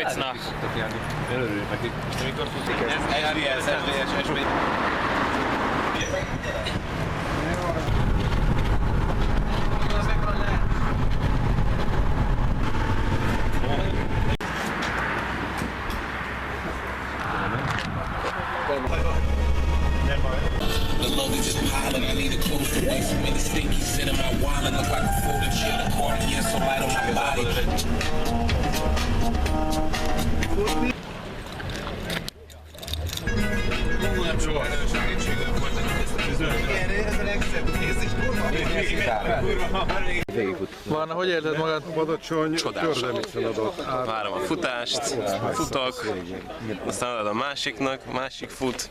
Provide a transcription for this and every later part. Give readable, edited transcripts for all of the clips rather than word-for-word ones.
It's not. Örülök neki. Amikor futik ez RDS, SDS, SB. The load is just piling. I need a close away from any stinky sit in my wallet. Look like a folding shit. A quarter year so light on my body. Varna, hogy érzed magad? Badacsony tördemicen adott. Várom a futást, futok, aztán adom a másiknak, másik fut.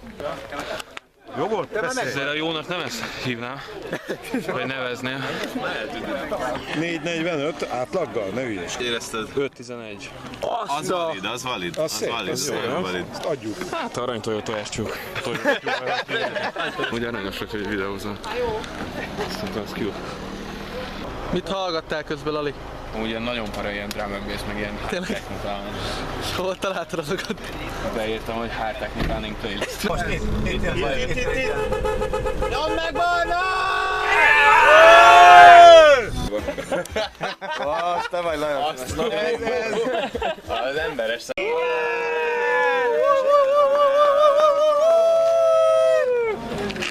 Jó volt? Ezzel a jónak nem ezt hívnám, vagy neveznél. 4.45 átlaggal, ne ügyes. Érezted? 5.11. Az valid, az valid. Az szép, az valid. Azt adjuk. Hát aranytojó tojástjuk. Ugye aranyosak, hogy videózom. Szerintem az cute. Mit hallgattál közben, Lali? Ugye nagyon para ilyen drum and bass, meg ilyen hard technical. És hol találtad azokat? Beírtam, hogy hard technical running playlist. Nyomd meg, Barna! Azt te vagy Lajos. Az emberes szám.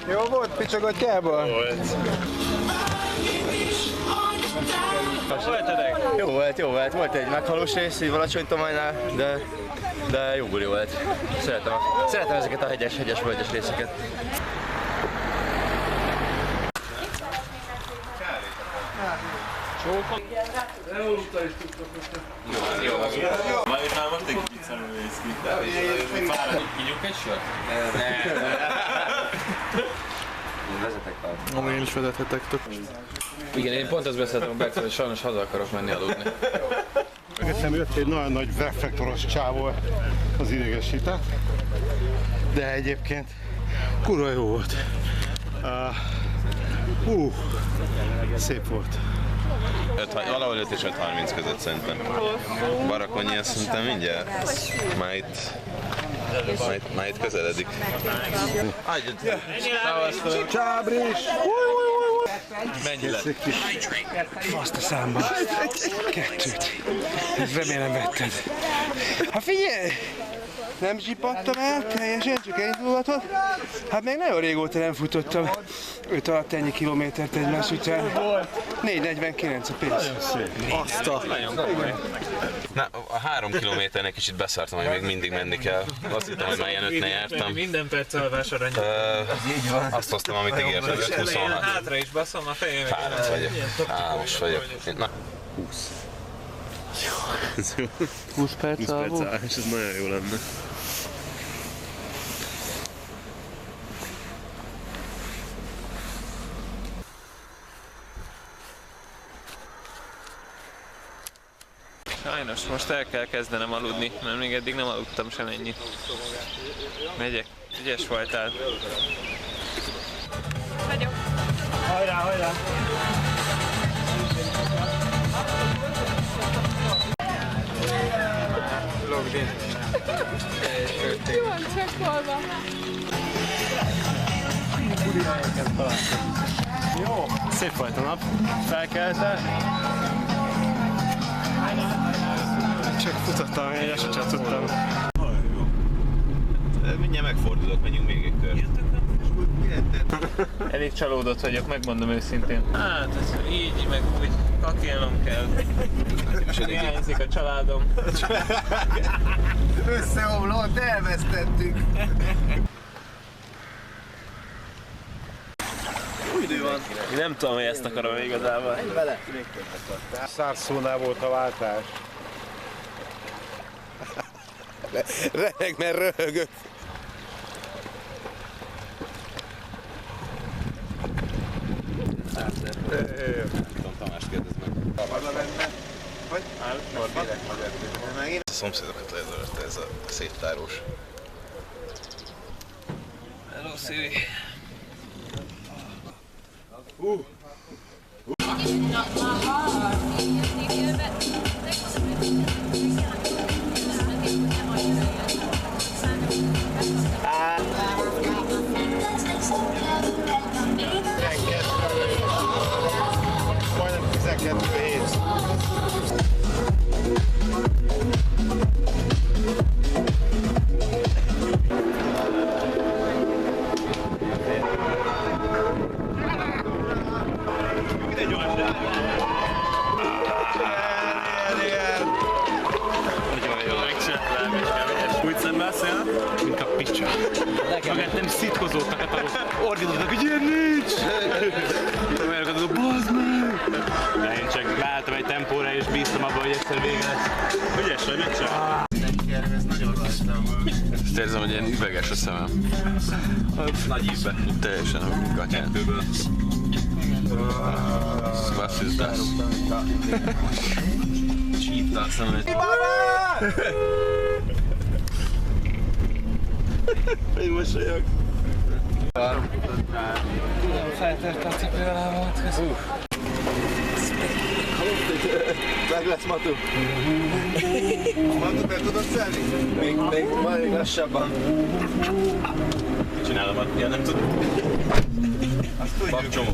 Jó volt, picsagatjából? Jó volt. Volt egy meghalós rész, így Valacsony-Tomajnál, de jó buli volt. Szeretem ezeket a hegyes-völgyes részeket. Majd már most egy kicsit néz ki. Ígyunk egy sört? Én is vezethetek tök. Igen, én pont azt beszéltem a Bercel, hogy sajnos haza akarok menni aludni. Egészen jött egy nagyon nagy reflektoros csávó az idegesített, de egyébként kurva jó volt. Szép volt. Valahol 5 és 5.30 között szerintem. Barakonyi azt szerintem mindjárt. Már itt közeledik. Csábris! Mennyi lett? Azt a számba. 2. Remélem vetted. Hát figyelj! Nem zsipadtam el, teljesen csak elindulhatott. Hát még nagyon régóta nem futottam 5 alatt ennyi kilométert egymás után. 4.49 a pénz. Azt a... Na, a 3 kilométernek kicsit beszartam, hogy még mindig menni kell. Azt hittem, hogy már ilyen 5-ne jártam. Minden perc alvás arany. Azt hoztam, amit ígértem, 5.26. Hátra is baszom a fejem. Fáradt vagyok. Álmos vagyok. Na, 20. 20 perc alvó. És ez nagyon jó lenne. Sajnos most el kell kezdenem aludni, mert még eddig nem aludtam sem ennyit. Megyek, ügyes voltál. Vagyok. Hajrá! Logdin. Jó van csekkolva. Jó, szép volt a nap. Felkeltem. Csak futottam, én ezt sem tudtam. Mindjárt megfordulok, menjünk még egy kör. Elég csalódott vagyok, megmondom őszintén. Hát, ez így, meg úgy kakélnom kell. Hiányzik a családom. Összeomlott, elvesztettük. Új idő van. Nem tudom, hogy ezt akarom igazából. Vele. Szárszónál volt a váltás. Remeg, mert röhögök. Tamást kérdezd meg. Vagy? A szomszédokat lezörte ez a széttárós. Hello, Siri. beszél? Mint a picsa. Magát nem szitkozódtak a tagok. Ordítottak, hogy ilyen nincs! Olyanok adok, bazd meg! De én csak beálltam egy tempóra és bíztam abban, hogy egyszer vége lesz. Ügyes vagy, megcsinál. Ezt érzem, hogy ilyen üveges a szemem. Nagy ízbe. Teljesen a gatyán. Was ist das? Csípta a szemet. Én mosolyog. Feltörte a cipőlábat, köszönöm. Meg lesz Matu. Matu, te tudod szelni? Még lassabban. Csinálom, ja nem tudom. Azt tudjuk. Bakcsomó.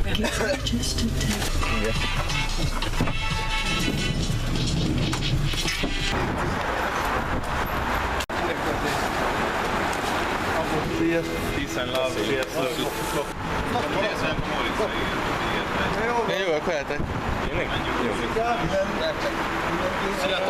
Peace and love, cheers. Jó, akkor eltek. Tényleg? Jó.